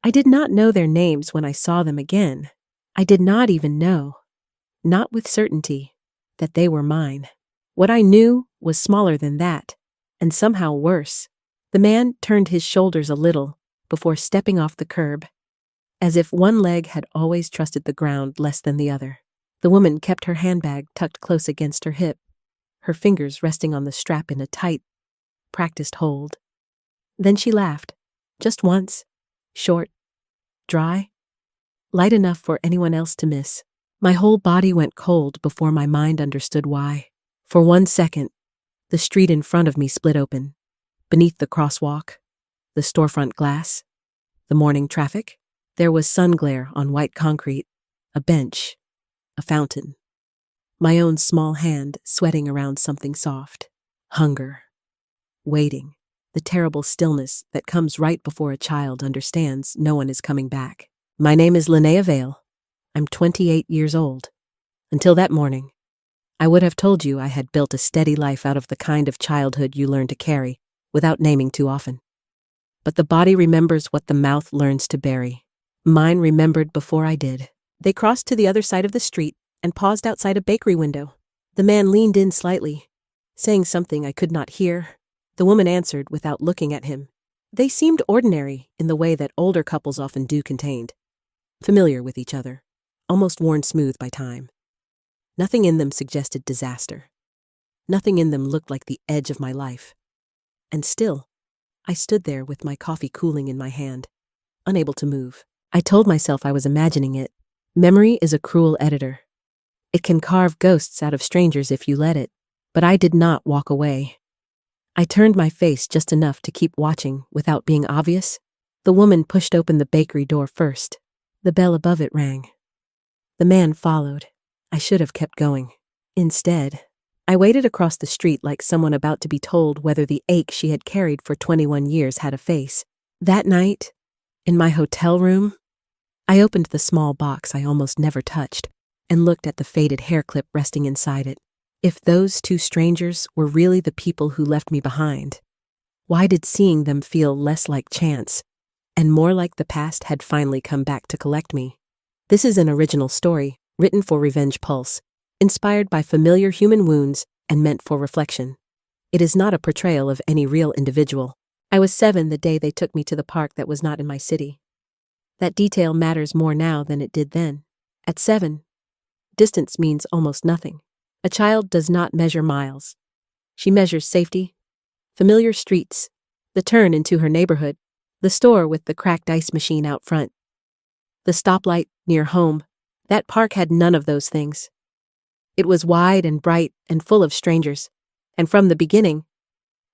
I did not know their names when I saw them again. I did not even know, not with certainty, that they were mine. What I knew was smaller than that, and somehow worse. The man turned his shoulders a little before stepping off the curb, as if one leg had always trusted the ground less than the other. The woman kept her handbag tucked close against her hip, her fingers resting on the strap in a tight, practiced hold. Then she laughed, just once, short, dry, light enough for anyone else to miss. My whole body went cold before my mind understood why. For 1 second, the street in front of me split open. Beneath the crosswalk, the storefront glass, the morning traffic, there was sun glare on white concrete, a bench, a fountain. My own small hand sweating around something soft. Hunger. Waiting. The terrible stillness that comes right before a child understands no one is coming back. My name is Linnea Vale. I'm 28 years old. Until that morning, I would have told you I had built a steady life out of the kind of childhood you learn to carry, without naming too often. But the body remembers what the mouth learns to bury. Mine remembered before I did. They crossed to the other side of the street and paused outside a bakery window. The man leaned in slightly, saying something I could not hear. The woman answered without looking at him. They seemed ordinary in the way that older couples often do, contained, familiar with each other, almost worn smooth by time. Nothing in them suggested disaster. Nothing in them looked like the edge of my life. And still, I stood there with my coffee cooling in my hand, unable to move. I told myself I was imagining it. Memory is a cruel editor. It can carve ghosts out of strangers if you let it. But I did not walk away. I turned my face just enough to keep watching without being obvious. The woman pushed open the bakery door first. The bell above it rang. The man followed. I should have kept going. Instead, I waited across the street like someone about to be told whether the ache she had carried for 21 years had a face. That night, in my hotel room, I opened the small box I almost never touched and looked at the faded hair clip resting inside it. If those two strangers were really the people who left me behind, why did seeing them feel less like chance and more like the past had finally come back to collect me? This is an original story, written for Revenge Pulse, inspired by familiar human wounds and meant for reflection. It is not a portrayal of any real individual. I was 7 the day they took me to the park that was not in my city. That detail matters more now than it did then. At 7, distance means almost nothing. A child does not measure miles. She measures safety, familiar streets, the turn into her neighborhood, the store with the cracked ice machine out front, the stoplight near home. That park had none of those things. It was wide and bright and full of strangers, and from the beginning,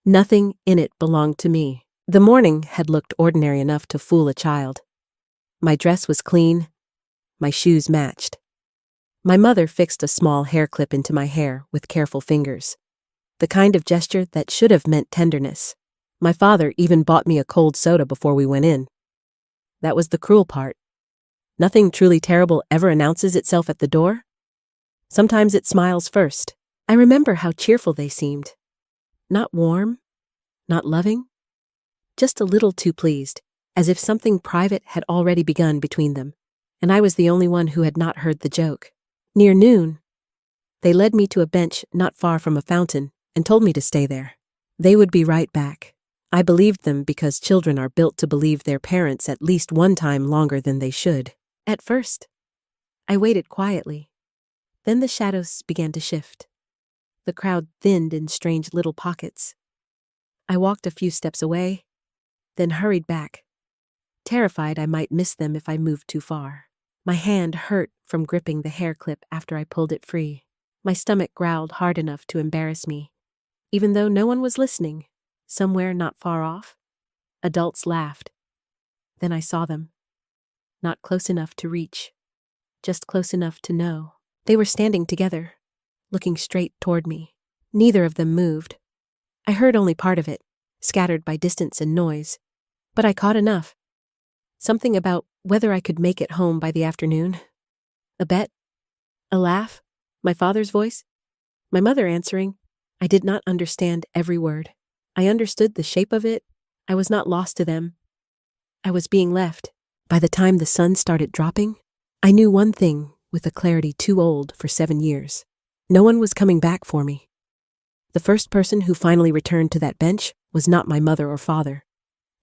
nothing in it belonged to me. The morning had looked ordinary enough to fool a child. My dress was clean, my shoes matched. My mother fixed a small hair clip into my hair with careful fingers, the kind of gesture that should have meant tenderness. My father even bought me a cold soda before we went in. That was the cruel part. Nothing truly terrible ever announces itself at the door. Sometimes it smiles first. I remember how cheerful they seemed. Not warm, not loving, just a little too pleased, as if something private had already begun between them, and I was the only one who had not heard the joke. Near noon, they led me to a bench not far from a fountain and told me to stay there. They would be right back. I believed them because children are built to believe their parents at least one time longer than they should. At first, I waited quietly. Then the shadows began to shift. The crowd thinned in strange little pockets. I walked a few steps away, then hurried back, terrified I might miss them if I moved too far. My hand hurt from gripping the hair clip after I pulled it free. My stomach growled hard enough to embarrass me. Even though no one was listening, somewhere not far off, adults laughed. Then I saw them. Not close enough to reach, just close enough to know. They were standing together, looking straight toward me. Neither of them moved. I heard only part of it, scattered by distance and noise, but I caught enough. Something about whether I could make it home by the afternoon. A bet? A laugh? My father's voice? My mother answering? I did not understand every word. I understood the shape of it. I was not lost to them. I was being left, By the time the sun started dropping, I knew one thing with a clarity too old for 7 years. No one was coming back for me. The first person who finally returned to that bench was not my mother or father,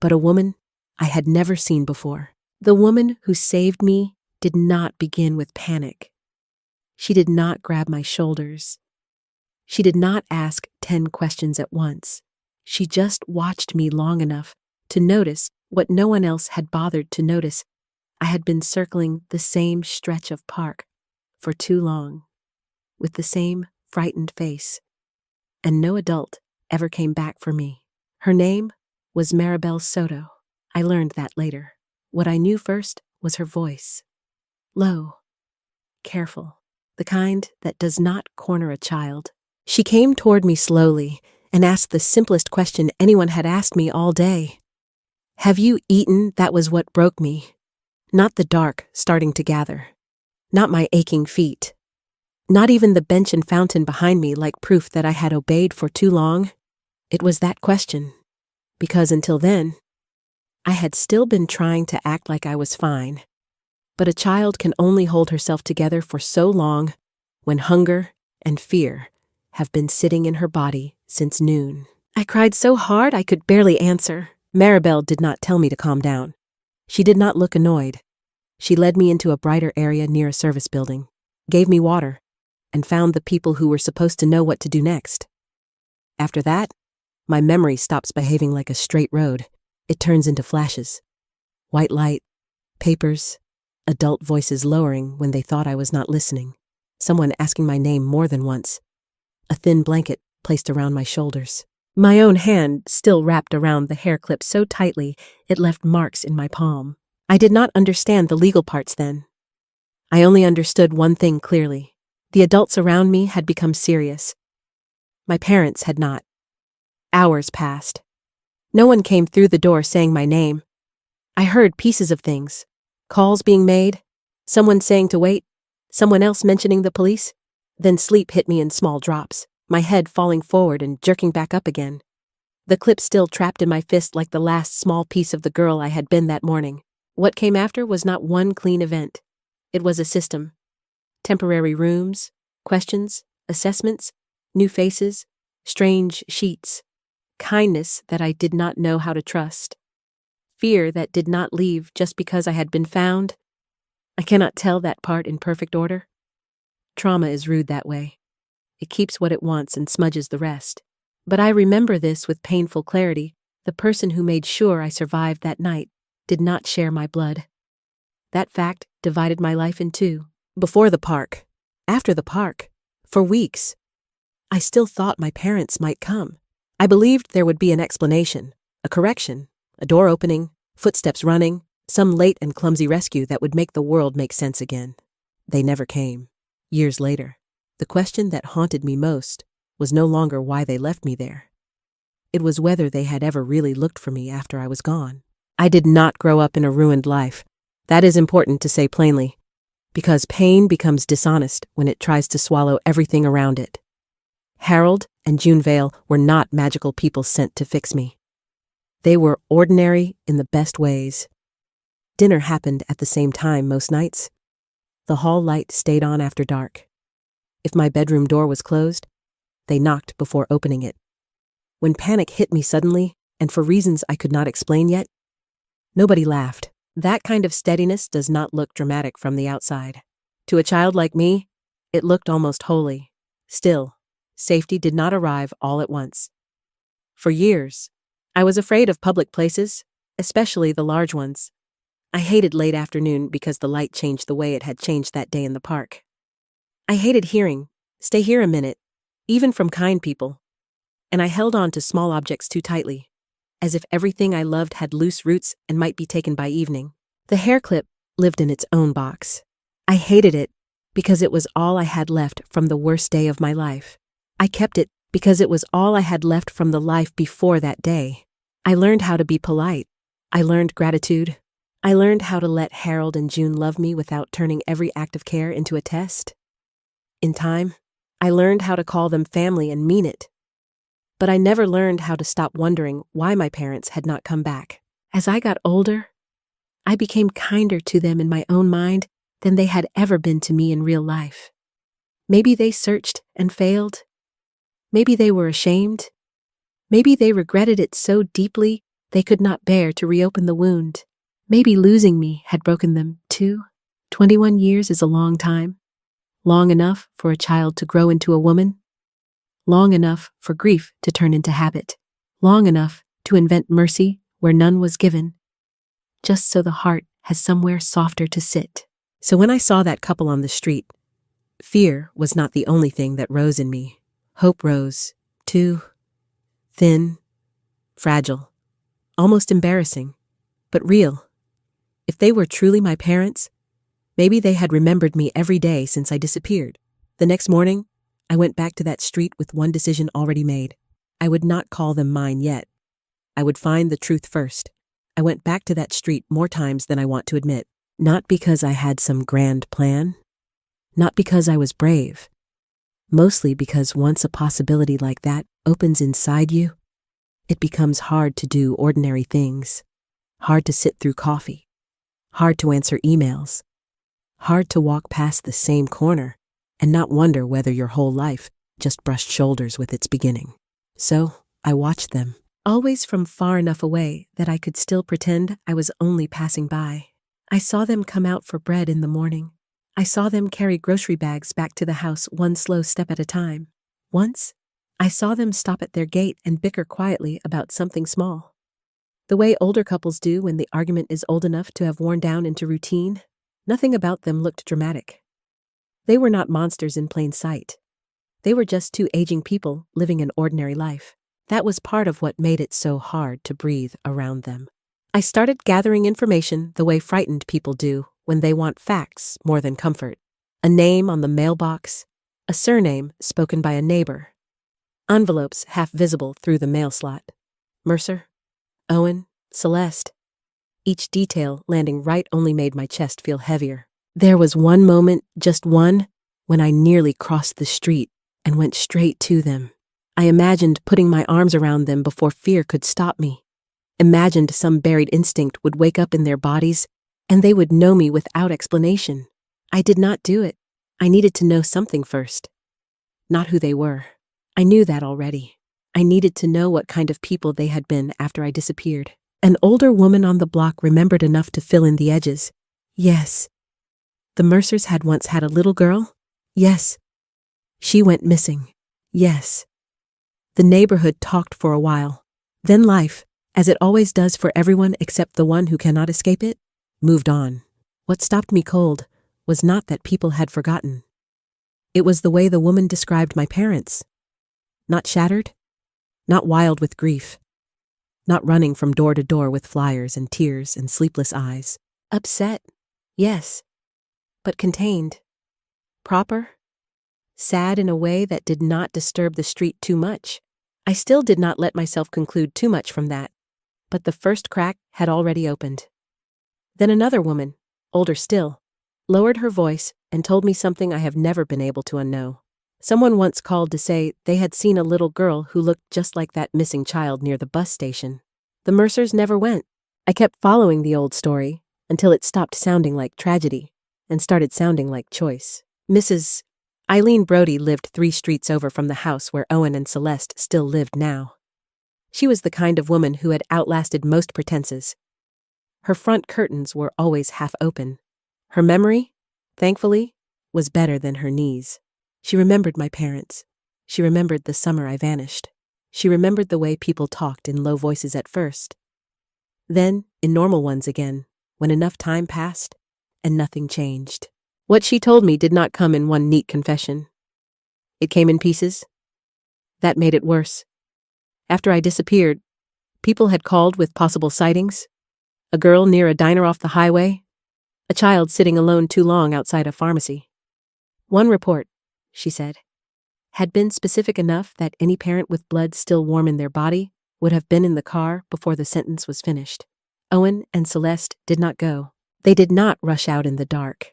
but a woman I had never seen before. The woman who saved me did not begin with panic. She did not grab my shoulders. She did not ask 10 questions at once. She just watched me long enough to notice what no one else had bothered to notice. I had been circling the same stretch of park for too long, with the same frightened face, and no adult ever came back for me. Her name was Maribel Soto. I learned that later. What I knew first was her voice. Low, careful, the kind that does not corner a child. She came toward me slowly and asked the simplest question anyone had asked me all day. "Have you eaten?" That was what broke me. Not the dark starting to gather. Not my aching feet. Not even the bench and fountain behind me like proof that I had obeyed for too long. It was that question. Because until then, I had still been trying to act like I was fine. But a child can only hold herself together for so long when hunger and fear have been sitting in her body since noon. I cried so hard I could barely answer. Maribel did not tell me to calm down. She did not look annoyed. She led me into a brighter area near a service building, gave me water, and found the people who were supposed to know what to do next. After that, my memory stops behaving like a straight road. It turns into flashes. White light, papers, adult voices lowering when they thought I was not listening, someone asking my name more than once, a thin blanket placed around my shoulders. My own hand still wrapped around the hair clip so tightly it left marks in my palm. I did not understand the legal parts then. I only understood one thing clearly. The adults around me had become serious. My parents had not. Hours passed. No one came through the door saying my name. I heard pieces of things. Calls being made, someone saying to wait, someone else mentioning the police. Then sleep hit me in small drops, my head falling forward and jerking back up again. The clip still trapped in my fist like the last small piece of the girl I had been that morning. What came after was not one clean event. It was a system. Temporary rooms, questions, assessments, new faces, strange sheets, kindness that I did not know how to trust, fear that did not leave just because I had been found. I cannot tell that part in perfect order. Trauma is rude that way. It keeps what it wants and smudges the rest. But I remember this with painful clarity. The person who made sure I survived that night did not share my blood. That fact divided my life in two. Before the park, after the park, for weeks, I still thought my parents might come. I believed there would be an explanation, a correction, a door opening, footsteps running, some late and clumsy rescue that would make the world make sense again. They never came. Years later, the question that haunted me most was no longer why they left me there. It was whether they had ever really looked for me after I was gone. I did not grow up in a ruined life. That is important to say plainly, because pain becomes dishonest when it tries to swallow everything around it. Harold and June Vale were not magical people sent to fix me. They were ordinary in the best ways. Dinner happened at the same time most nights. The hall light stayed on after dark. If my bedroom door was closed, they knocked before opening it. When panic hit me suddenly, and for reasons I could not explain yet, nobody laughed. That kind of steadiness does not look dramatic from the outside. To a child like me, it looked almost holy. Still, safety did not arrive all at once. For years, I was afraid of public places, especially the large ones. I hated late afternoon because the light changed the way it had changed that day in the park. I hated hearing, "Stay here a minute," even from kind people. And I held on to small objects too tightly, as if everything I loved had loose roots and might be taken by evening. The hair clip lived in its own box. I hated it because it was all I had left from the worst day of my life. I kept it because it was all I had left from the life before that day. I learned how to be polite. I learned gratitude. I learned how to let Harold and June love me without turning every act of care into a test. In time, I learned how to call them family and mean it. But I never learned how to stop wondering why my parents had not come back. As I got older, I became kinder to them in my own mind than they had ever been to me in real life. Maybe they searched and failed. Maybe they were ashamed. Maybe they regretted it so deeply they could not bear to reopen the wound. Maybe losing me had broken them too. 21 years is a long time. Long enough for a child to grow into a woman. Long enough for grief to turn into habit. Long enough to invent mercy where none was given. Just so the heart has somewhere softer to sit. So when I saw that couple on the street, fear was not the only thing that rose in me. Hope rose, too. Thin, fragile, almost embarrassing, but real. If they were truly my parents, maybe they had remembered me every day since I disappeared. The next morning, I went back to that street with one decision already made. I would not call them mine yet. I would find the truth first. I went back to that street more times than I want to admit. Not because I had some grand plan. Not because I was brave. Mostly because once a possibility like that opens inside you, it becomes hard to do ordinary things. Hard to sit through coffee. Hard to answer emails. Hard to walk past the same corner and not wonder whether your whole life just brushed shoulders with its beginning. So I watched them, always from far enough away that I could still pretend I was only passing by. I saw them come out for bread in the morning. I saw them carry grocery bags back to the house one slow step at a time. Once, I saw them stop at their gate and bicker quietly about something small. The way older couples do when the argument is old enough to have worn down into routine. Nothing about them looked dramatic. They were not monsters in plain sight. They were just two aging people living an ordinary life. That was part of what made it so hard to breathe around them. I started gathering information the way frightened people do when they want facts more than comfort. A name on the mailbox, a surname spoken by a neighbor, envelopes half visible through the mail slot. Mercer, Owen, Celeste. Each detail landing right only made my chest feel heavier. There was one moment, just one, when I nearly crossed the street and went straight to them. I imagined putting my arms around them before fear could stop me. Imagined some buried instinct would wake up in their bodies and they would know me without explanation. I did not do it. I needed to know something first. Not who they were. I knew that already. I needed to know what kind of people they had been after I disappeared. An older woman on the block remembered enough to fill in the edges. Yes. The Mercers had once had a little girl? Yes. She went missing. Yes. The neighborhood talked for a while. Then life, as it always does for everyone except the one who cannot escape it, moved on. What stopped me cold was not that people had forgotten. It was the way the woman described my parents. Not shattered, not wild with grief, not running from door to door with flyers and tears and sleepless eyes. Upset, yes, but contained. Proper, sad in a way that did not disturb the street too much. I still did not let myself conclude too much from that, but the first crack had already opened. Then another woman, older still, lowered her voice and told me something I have never been able to unknow. Someone once called to say they had seen a little girl who looked just like that missing child near the bus station. The Mercers never went. I kept following the old story until it stopped sounding like tragedy and started sounding like choice. Mrs. Eileen Brody lived 3 streets over from the house where Owen and Celeste still lived now. She was the kind of woman who had outlasted most pretenses. Her front curtains were always half open. Her memory, thankfully, was better than her knees. She remembered my parents. She remembered the summer I vanished. She remembered the way people talked in low voices at first. Then, in normal ones again, when enough time passed and nothing changed. What she told me did not come in one neat confession. It came in pieces. That made it worse. After I disappeared, people had called with possible sightings. A girl near a diner off the highway. A child sitting alone too long outside a pharmacy. One report, she said, had been specific enough that any parent with blood still warm in their body would have been in the car before the sentence was finished. Owen and Celeste did not go. They did not rush out in the dark.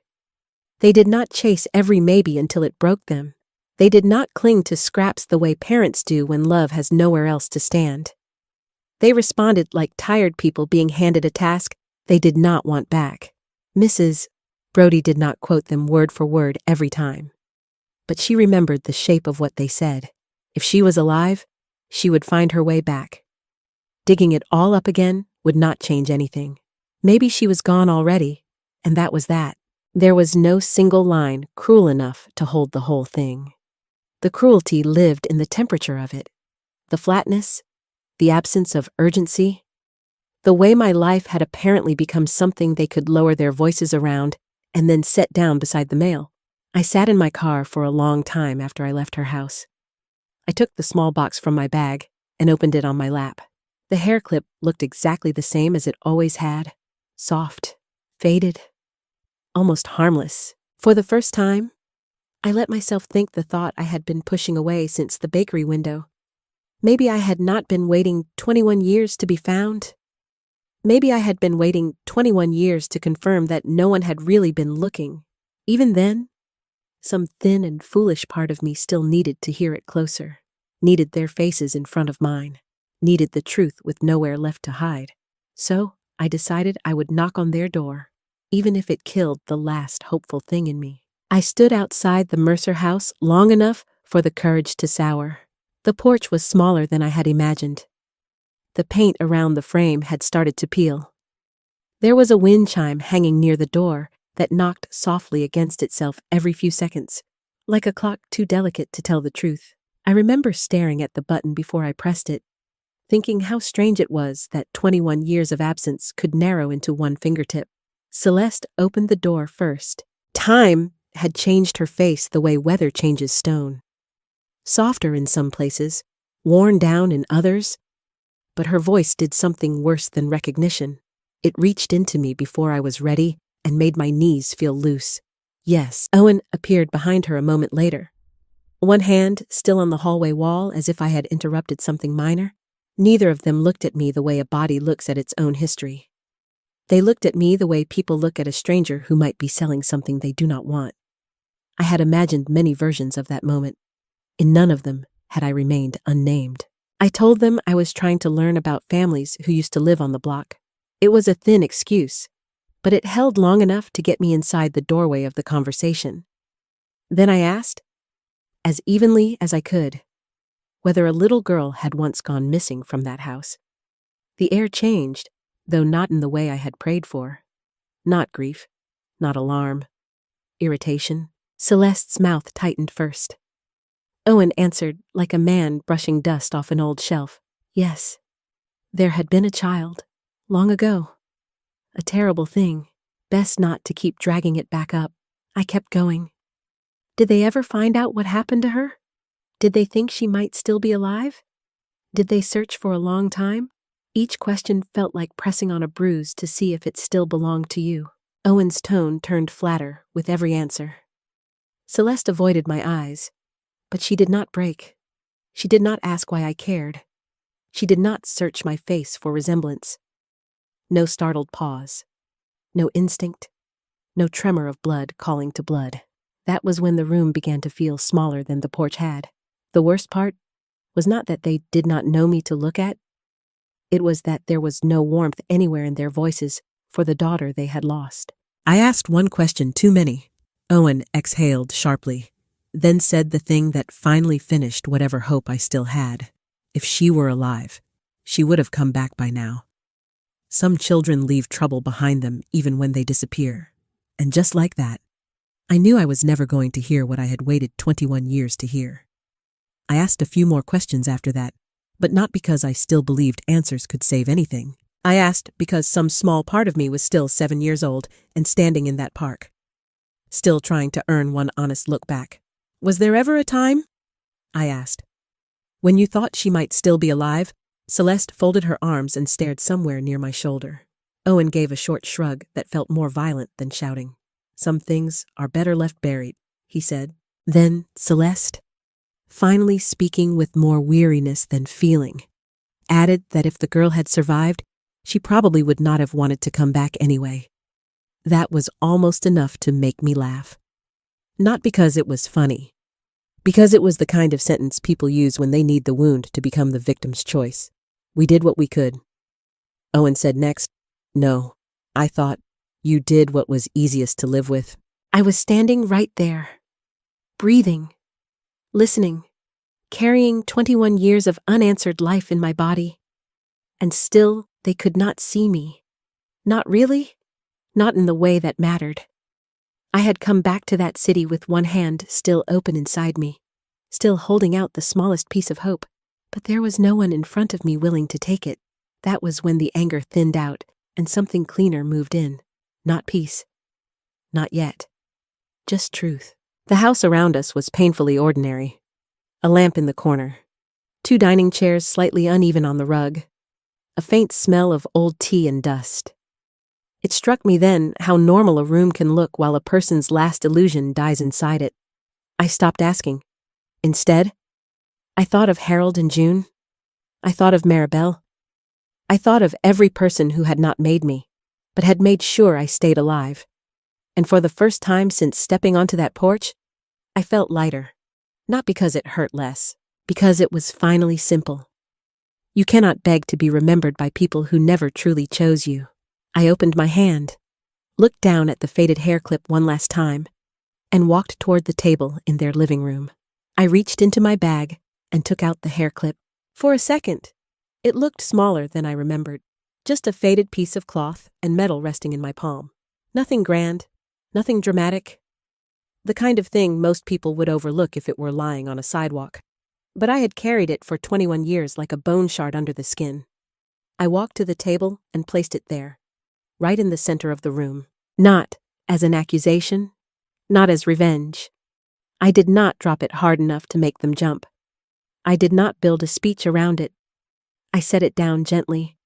They did not chase every maybe until it broke them. They did not cling to scraps the way parents do when love has nowhere else to stand. They responded like tired people being handed a task they did not want back. Mrs. Brody did not quote them word for word every time, but she remembered the shape of what they said. If she was alive, she would find her way back. Digging it all up again would not change anything. Maybe she was gone already, and that was that. There was no single line cruel enough to hold the whole thing. The cruelty lived in the temperature of it, the flatness, the absence of urgency, the way my life had apparently become something they could lower their voices around and then set down beside the mail. I sat in my car for a long time after I left her house. I took the small box from my bag and opened it on my lap. The hair clip looked exactly the same as it always had, soft, faded, almost harmless. For the first time, I let myself think the thought I had been pushing away since the bakery window. Maybe I had not been waiting 21 years to be found. Maybe I had been waiting 21 years to confirm that no one had really been looking. Even then, some thin and foolish part of me still needed to hear it closer, needed their faces in front of mine, needed the truth with nowhere left to hide. So I decided I would knock on their door, even if it killed the last hopeful thing in me. I stood outside the Mercer house long enough for the courage to sour. The porch was smaller than I had imagined. The paint around the frame had started to peel. There was a wind chime hanging near the door that knocked softly against itself every few seconds, like a clock too delicate to tell the truth. I remember staring at the button before I pressed it, thinking how strange it was that 21 years of absence could narrow into one fingertip. Celeste opened the door first. Time had changed her face the way weather changes stone. Softer in some places, worn down in others, but her voice did something worse than recognition. It reached into me before I was ready and made my knees feel loose. Yes, Owen appeared behind her a moment later. One hand still on the hallway wall as if I had interrupted something minor. Neither of them looked at me the way a body looks at its own history. They looked at me the way people look at a stranger who might be selling something they do not want. I had imagined many versions of that moment. In none of them had I remained unnamed. I told them I was trying to learn about families who used to live on the block. It was a thin excuse, but it held long enough to get me inside the doorway of the conversation. Then I asked, as evenly as I could, whether a little girl had once gone missing from that house. The air changed, though not in the way I had prayed for. Not grief, not alarm, irritation. Celeste's mouth tightened first. Owen answered like a man brushing dust off an old shelf. Yes, there had been a child, long ago. A terrible thing, best not to keep dragging it back up. I kept going. Did they ever find out what happened to her? Did they think she might still be alive? Did they search for a long time? Each question felt like pressing on a bruise to see if it still belonged to you. Owen's tone turned flatter with every answer. Celeste avoided my eyes, but she did not break. She did not ask why I cared. She did not search my face for resemblance. No startled pause. No instinct. No tremor of blood calling to blood. That was when the room began to feel smaller than the porch had. The worst part was not that they did not know me to look at. It was that there was no warmth anywhere in their voices for the daughter they had lost. I asked one question too many. Owen exhaled sharply, then said the thing that finally finished whatever hope I still had. If she were alive, she would have come back by now. Some children leave trouble behind them even when they disappear. And just like that, I knew I was never going to hear what I had waited 21 years to hear. I asked a few more questions after that, but not because I still believed answers could save anything. I asked because some small part of me was still 7 years old and standing in that park, still trying to earn one honest look back. Was there ever a time? I asked. When you thought she might still be alive? Celeste folded her arms and stared somewhere near my shoulder. Owen gave a short shrug that felt more violent than shouting. Some things are better left buried, he said. Then Celeste, finally speaking with more weariness than feeling, added that if the girl had survived, she probably would not have wanted to come back anyway. That was almost enough to make me laugh. Not because it was funny, because it was the kind of sentence people use when they need the wound to become the victim's choice. We did what we could. Owen said next, no, I thought, you did what was easiest to live with. I was standing right there, breathing, listening, carrying 21 years of unanswered life in my body. And still they could not see me. Not really. Not in the way that mattered. I had come back to that city with one hand still open inside me, still holding out the smallest piece of hope, but there was no one in front of me willing to take it. That was when the anger thinned out and something cleaner moved in. Not peace. Not yet. Just truth. The house around us was painfully ordinary. A lamp in the corner. 2 dining chairs slightly uneven on the rug. A faint smell of old tea and dust. It struck me then how normal a room can look while a person's last illusion dies inside it. I stopped asking. Instead, I thought of Harold and June. I thought of Maribel. I thought of every person who had not made me, but had made sure I stayed alive. And for the first time since stepping onto that porch, I felt lighter. Not because it hurt less, because it was finally simple. You cannot beg to be remembered by people who never truly chose you. I opened my hand, looked down at the faded hair clip one last time, and walked toward the table in their living room. I reached into my bag and took out the hair clip. For a second, it looked smaller than I remembered. Just a faded piece of cloth and metal resting in my palm. Nothing grand, nothing dramatic. The kind of thing most people would overlook if it were lying on a sidewalk. But I had carried it for 21 years like a bone shard under the skin. I walked to the table and placed it there, right in the center of the room. Not as an accusation, not as revenge. I did not drop it hard enough to make them jump. I did not build a speech around it. I set it down gently,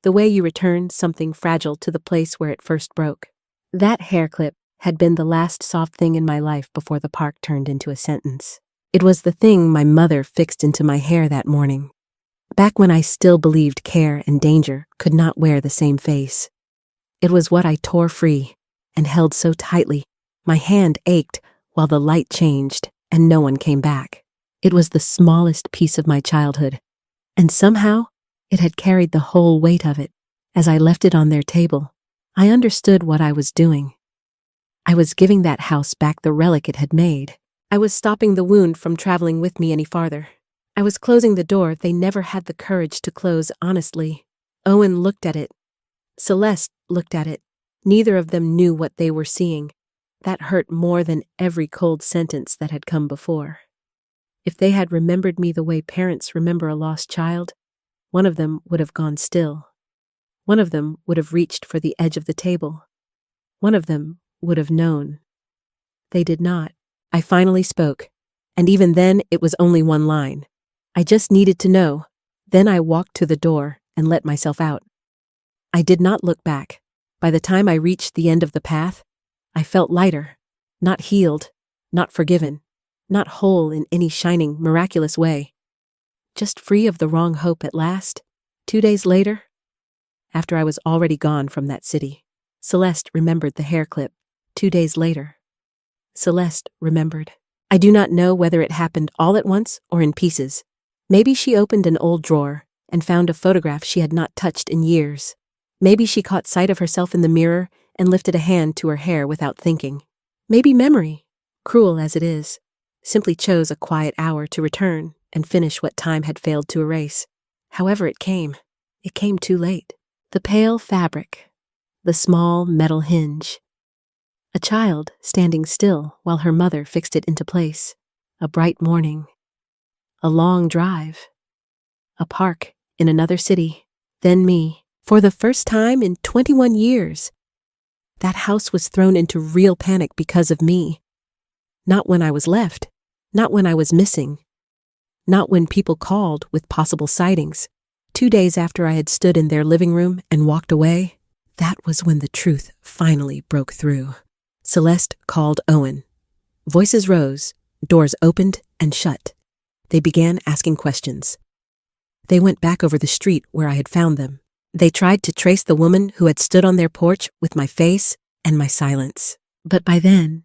the way you return something fragile to the place where it first broke. That hair clip had been the last soft thing in my life before the park turned into a sentence. It was the thing my mother fixed into my hair that morning, back when I still believed care and danger could not wear the same face. It was what I tore free and held so tightly, my hand ached while the light changed and no one came back. It was the smallest piece of my childhood, and somehow it had carried the whole weight of it. As I left it on their table, I understood what I was doing. I was giving that house back the relic it had made. I was stopping the wound from traveling with me any farther. I was closing the door they never had the courage to close honestly. Owen looked at it. Celeste looked at it. Neither of them knew what they were seeing. That hurt more than every cold sentence that had come before. If they had remembered me the way parents remember a lost child, one of them would have gone still. One of them would have reached for the edge of the table. One of them would have known. They did not. I finally spoke, and even then it was only one line. I just needed to know. Then I walked to the door and let myself out. I did not look back. By the time I reached the end of the path, I felt lighter, not healed, not forgiven, not whole in any shining, miraculous way. Just free of the wrong hope at last. 2 days later, after I was already gone from that city, Celeste remembered the hair clip. 2 days later, Celeste remembered. I do not know whether it happened all at once or in pieces. Maybe she opened an old drawer and found a photograph she had not touched in years. Maybe she caught sight of herself in the mirror and lifted a hand to her hair without thinking. Maybe memory, cruel as it is, simply chose a quiet hour to return and finish what time had failed to erase. However it came too late. The pale fabric, the small metal hinge. A child standing still while her mother fixed it into place. A bright morning. A long drive. A park in another city. Then me. For the first time in 21 years. That house was thrown into real panic because of me. Not when I was left. Not when I was missing. Not when people called with possible sightings. 2 days after I had stood in their living room and walked away, that was when the truth finally broke through. Celeste called Owen. Voices rose, doors opened and shut. They began asking questions. They went back over the street where I had found them. They tried to trace the woman who had stood on their porch with my face and my silence. But by then,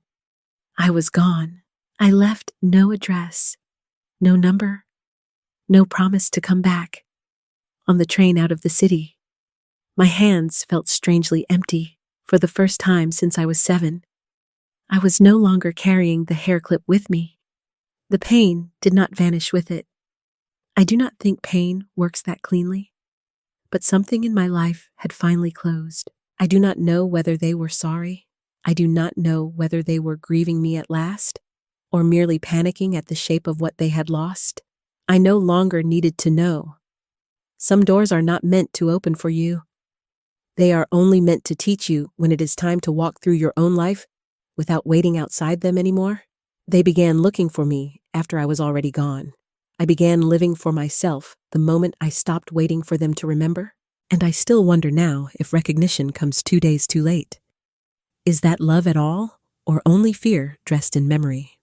I was gone. I left no address, no number, no promise to come back. On the train out of the city, My hands felt strangely empty for the first time since I was 7. I was no longer carrying the hair clip with me. The pain did not vanish with it. I do not think pain works that cleanly. But something in my life had finally closed. I do not know whether they were sorry. I do not know whether they were grieving me at last, or merely panicking at the shape of what they had lost. I no longer needed to know. Some doors are not meant to open for you. They are only meant to teach you when it is time to walk through your own life without waiting outside them anymore. They began looking for me after I was already gone. I began living for myself the moment I stopped waiting for them to remember. And I still wonder now if recognition comes 2 days too late. Is that love at all, or only fear dressed in memory?